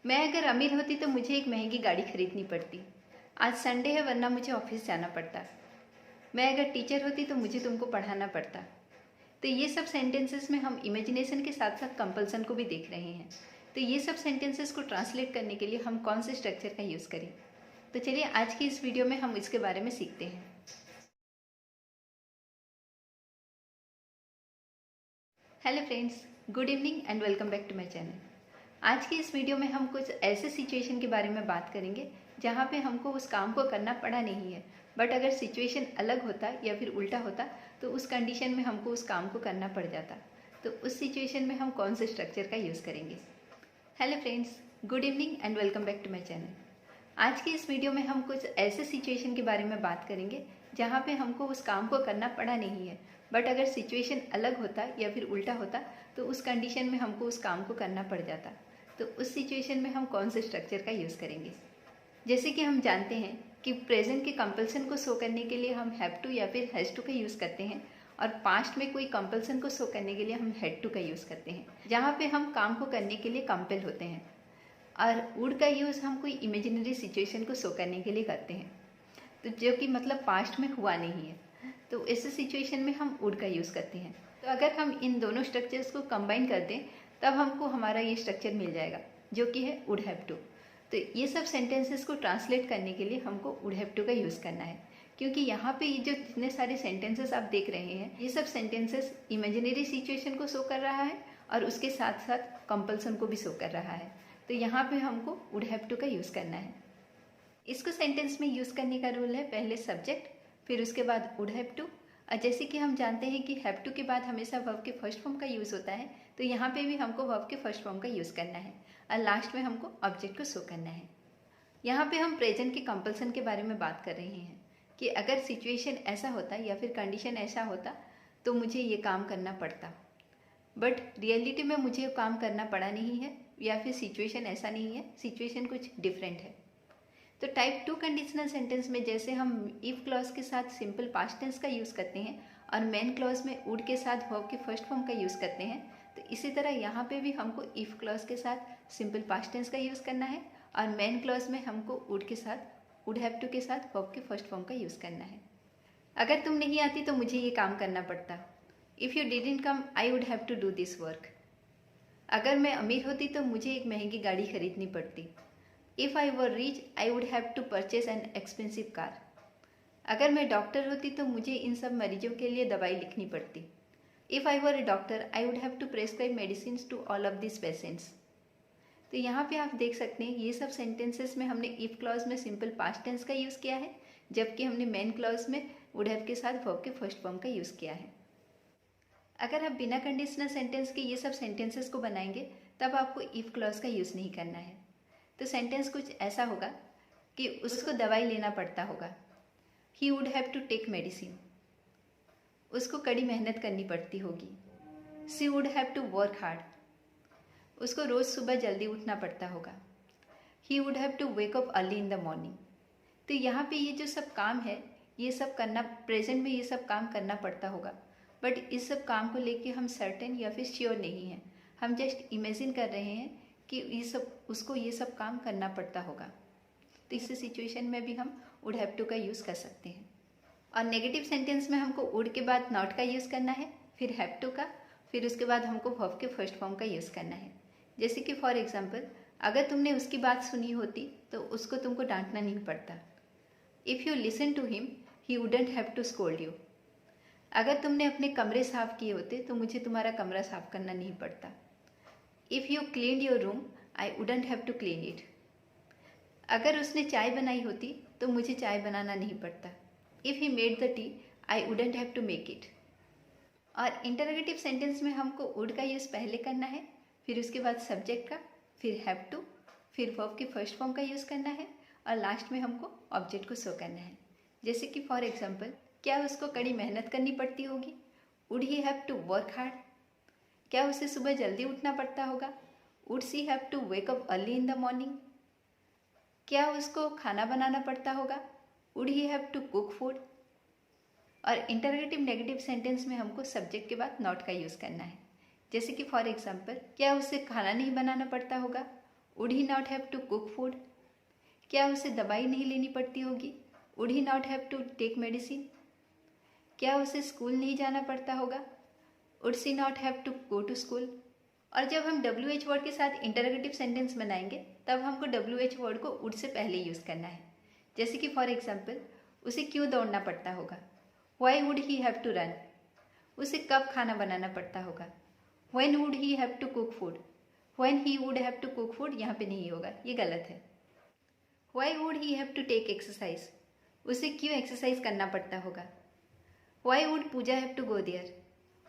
मैं अगर अमीर होती तो मुझे एक महंगी गाड़ी खरीदनी पड़ती। आज संडे है वरना मुझे ऑफिस जाना पड़ता। मैं अगर टीचर होती तो मुझे तुमको पढ़ाना पड़ता। तो ये सब सेंटेंसेस में हम इमेजिनेशन के साथ साथ कंपल्सन को भी देख रहे हैं। तो ये सब सेंटेंसेस को ट्रांसलेट करने के लिए हम कौन से स्ट्रक्चर का यूज़ करें? तो चलिए आज की इस वीडियो में हम इसके बारे में सीखते हैं। Hello friends, good evening and welcome back to my channel. आज की इस वीडियो में हम कुछ ऐसे सिचुएशन के बारे में बात करेंगे जहाँ पे हमको उस काम को करना पड़ा नहीं है, बट अगर सिचुएशन अलग होता या फिर उल्टा होता तो उस कंडीशन में हमको उस काम को करना पड़ जाता। तो उस सिचुएशन में हम कौन से स्ट्रक्चर का यूज़ करेंगे? Hello friends, good evening and welcome back to my channel. आज की इस वीडियो में हम कुछ ऐसे सिचुएशन के बारे में बात करेंगे जहाँ पे हमको उस काम को करना पड़ा नहीं है, बट अगर सिचुएशन अलग होता या फिर उल्टा होता तो उस कंडीशन में हमको उस काम को करना पड़ जाता। तो उस सिचुएशन में हम कौन से स्ट्रक्चर का यूज़ करेंगे? जैसे कि हम जानते हैं कि प्रेजेंट के कंपल्सन को शो करने के लिए हम हैव टू या फिर हैज़ टू का यूज़ करते हैं, और पास्ट में कोई कंपल्सन को शो करने के लिए हम हैड टू का यूज़ करते हैं, जहाँ पे हम काम को करने के लिए कंपेल होते हैं। और वुड का यूज़ हम कोई इमेजिनरी सिचुएशन को शो करने के लिए करते हैं, तो जो कि मतलब पास्ट में हुआ नहीं है, तो ऐसे सिचुएशन में हम वुड का यूज़ करते हैं। तो अगर हम इन दोनों स्ट्रक्चर्स को कंबाइन कर दें तब हमको हमारा ये स्ट्रक्चर मिल जाएगा जो कि है वुड हैव टू। तो ये सब सेंटेंसेस को ट्रांसलेट करने के लिए हमको वुड हैव टू का यूज़ करना है, क्योंकि यहाँ पे ये जो जितने सारे सेंटेंसेस आप देख रहे हैं ये सब सेंटेंसेस इमेजिनरी सिचुएशन को शो कर रहा है और उसके साथ साथ कंपल्सन को भी शो कर रहा है। तो यहाँ पे हमको वुड हैव टू का यूज़ करना है। इसको सेंटेंस में यूज़ करने का रूल है पहले सब्जेक्ट, फिर उसके बाद वुड हैव टू। और जैसे कि हम जानते हैं कि हैव टू के बाद हमेशा वर्ब के फर्स्ट फॉर्म का यूज़ होता है, तो यहाँ पे भी हमको वर्ब के फर्स्ट फॉर्म का यूज़ करना है और लास्ट में हमको ऑब्जेक्ट को शो करना है। यहाँ पे हम प्रेजेंट के कंपल्सन के बारे में बात कर रहे हैं कि अगर सिचुएशन ऐसा होता या फिर कंडीशन ऐसा होता तो मुझे ये काम करना पड़ता, बट रियलिटी में मुझे काम करना पड़ा नहीं है, या फिर सिचुएशन ऐसा नहीं है, सिचुएशन कुछ डिफरेंट है। तो टाइप 2 कंडीशनल सेंटेंस में जैसे हम इफ क्लॉज के साथ सिंपल पास्ट टेंस का यूज़ करते हैं और मेन क्लॉज में वुड के साथ वर्ब के फर्स्ट फॉर्म का यूज़ करते हैं, तो इसी तरह यहाँ पे भी हमको इफ क्लॉज के साथ सिंपल पास्ट टेंस का यूज़ करना है और मेन क्लॉज में हमको वुड के साथ वुड हैव टू के साथ वर्ब के फर्स्ट फॉर्म का यूज़ करना है। अगर तुम नहीं आती तो मुझे ये काम करना पड़ता। If you didn't come I would have to do this work. अगर मैं अमीर होती तो मुझे एक महंगी गाड़ी खरीदनी पड़ती। If I were rich I would have to purchase an expensive car. अगर मैं डॉक्टर होती तो मुझे इन सब मरीजों के लिए दवाई लिखनी पड़ती। If I were a doctor I would have to prescribe medicine to all of this patients. तो यहाँ पे आप देख सकते हैं ये सब सेंटेंसेस में हमने इफ क्लॉज में सिंपल पास्ट टेंस का यूज़ किया है, जबकि हमने मेन क्लॉज में वुड हैव के साथ वर्ब के फर्स्ट फॉर्म का यूज़ किया है। अगर आप बिना कंडीशनल सेंटेंस के ये सब सेंटेंसेस को बनाएंगे तब आपको इफ क्लॉज का यूज़ नहीं करना है। तो सेंटेंस कुछ ऐसा होगा कि उसको दवाई लेना पड़ता होगा। He would have to take medicine. उसको कड़ी मेहनत करनी पड़ती होगी। She would have to work hard. उसको रोज़ सुबह जल्दी उठना पड़ता होगा। He would have to wake up early in the morning. तो यहाँ पे ये जो सब काम है ये सब करना, प्रेजेंट में ये सब काम करना पड़ता होगा, बट इस सब काम को लेके हम सर्टेन या फिर श्योर नहीं हैं। हम जस्ट इमेजिन कर रहे हैं कि ये सब उसको ये सब काम करना पड़ता होगा। तो इस सिचुएशन में भी हम वुड हैव टू का यूज़ कर सकते हैं। और नेगेटिव सेंटेंस में हमको वुड के बाद नॉट का यूज़ करना है, फिर हैव टू का, फिर उसके बाद हमको वर्ब के फर्स्ट फॉर्म का यूज़ करना है। जैसे कि फॉर एग्जाम्पल अगर तुमने उसकी बात सुनी होती तो उसको तुमको डांटना नहीं पड़ता। If you listen to him he wouldn't have to scold you. अगर तुमने अपने कमरे साफ़ किए होते तो मुझे तुम्हारा कमरा साफ़ करना नहीं पड़ता। If you cleaned your room I wouldn't have to clean it. अगर उसने चाय बनाई होती तो मुझे चाय बनाना नहीं पड़ता। If he made the tea I wouldn't have to make it. और इंटरोगेटिव सेंटेंस में हमको वुड का यूज़ पहले करना है, फिर उसके बाद सब्जेक्ट का, फिर हैव टू, फिर वर्ब के फर्स्ट फॉर्म का यूज़ करना है और लास्ट में हमको ऑब्जेक्ट को शो करना है। जैसे कि फॉर एग्जाम्पल क्या उसको कड़ी मेहनत करनी पड़ती होगी? Would he have to work hard. क्या उसे सुबह जल्दी उठना पड़ता होगा? Would she have to wake up early in the morning. क्या उसको खाना बनाना पड़ता होगा? Would he have to cook food. और इंटरोगेटिव नेगेटिव सेंटेंस में हमको सब्जेक्ट के बाद नॉट का यूज़ करना है। जैसे कि फॉर एग्जाम्पल क्या उसे खाना नहीं बनाना पड़ता होगा? Would he not have to cook food? क्या उसे दवाई नहीं लेनी पड़ती होगी? Would he not have to take medicine? क्या उसे स्कूल नहीं जाना पड़ता होगा? Would she not have to go to school? और जब हम WH वर्ड के साथ इंटरोगेटिव सेंटेंस बनाएंगे तब हमको WH वर्ड को वुड से पहले यूज़ करना है। जैसे कि फॉर एग्जाम्पल, उसे क्यों दौड़ना पड़ता होगा? Why would he have to run? उसे कब खाना बनाना पड़ता होगा? When would he have to cook food? When he would have to cook food यहाँ पे नहीं होगा, ये गलत है। Why would he have to take exercise? उसे क्यों एक्सरसाइज करना पड़ता होगा? Why would Pooja have to go there?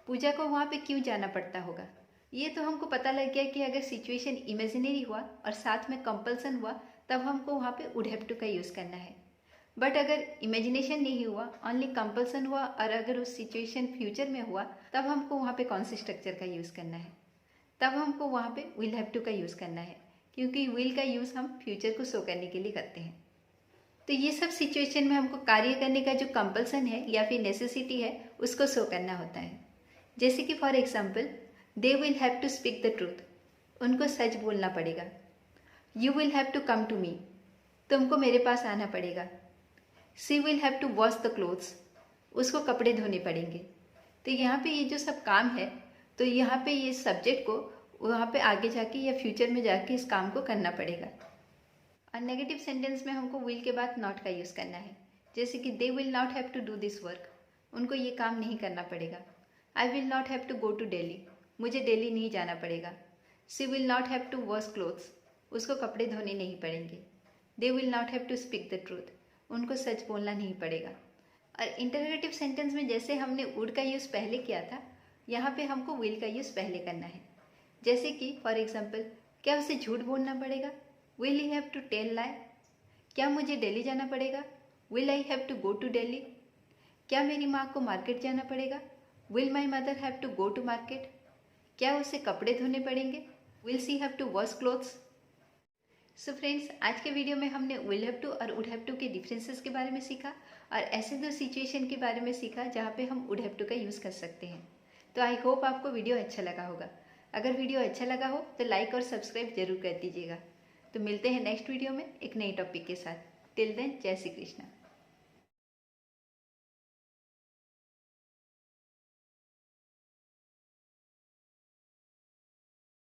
Pooja को वहाँ पे क्यों जाना पड़ता होगा? ये तो हमको पता लग गया कि अगर सिचुएशन इमेजिनरी हुआ और साथ में कंपल्सन हुआ तब हमको वहाँ पे वुड हैव टू का यूज़ करना है। बट अगर इमेजिनेशन नहीं हुआ, ओनली कंपल्सन हुआ और अगर उस सिचुएशन फ्यूचर में हुआ तब हमको वहाँ पे कौन से स्ट्रक्चर का यूज़ करना है? तब हमको वहाँ पे विल हैव टू का यूज़ करना है, क्योंकि विल का यूज़ हम फ्यूचर को शो करने के लिए करते हैं। तो ये सब सिचुएशन में हमको कार्य करने का जो कंपल्सन है या फिर नेसेसिटी है उसको शो करना होता है। जैसे कि for example, they will have to speak the truth, उनको सच बोलना पड़ेगा। You will have to come to me, तुमको मेरे पास आना पड़ेगा। She will have to wash the clothes, उसको कपड़े धोने पड़ेंगे। तो यहाँ पे ये जो सब काम है, तो यहाँ पे ये सब्जेक्ट को वहाँ पे आगे जाके या फ्यूचर में जाके इस काम को करना पड़ेगा। और नेगेटिव सेंटेंस में हमको विल के बाद नॉट का यूज़ करना है। जैसे कि they will not have to do this work, उनको ये काम नहीं करना पड़ेगा। I will not have to go to Delhi, मुझे दिल्ली नहीं जाना पड़ेगा। She will not have to wash clothes, उसको कपड़े धोने नहीं पड़ेंगे। They will not have to speak the truth, उनको सच बोलना नहीं पड़ेगा। और इंटरोगेटिव सेंटेंस में जैसे हमने वुड का यूज़ पहले किया था, यहाँ पे हमको विल का यूज़ पहले करना है। जैसे कि फॉर एग्जाम्पल, क्या उसे झूठ बोलना पड़ेगा? Will he have to tell lie? क्या मुझे दिल्ली जाना पड़ेगा? Will I have to go to Delhi? क्या मेरी माँ को मार्केट जाना पड़ेगा? Will my mother have to go to market? क्या उसे कपड़े धोने पड़ेंगे? Will she have to wash clothes? So friends, आज के वीडियो में हमने विल हैव टू और वुड हैव टू के डिफरेंसेस के बारे में सीखा और ऐसे दो सिचुएशन के बारे में सीखा जहाँ पे हम वुड हैव टू का यूज़ कर सकते हैं। तो आई होप आपको वीडियो अच्छा लगा होगा। अगर वीडियो अच्छा लगा हो तो लाइक और सब्सक्राइब जरूर कर दीजिएगा। तो मिलते हैं नेक्स्ट वीडियो में एक नई टॉपिक के साथ। टिल देन, जय श्री कृष्णा।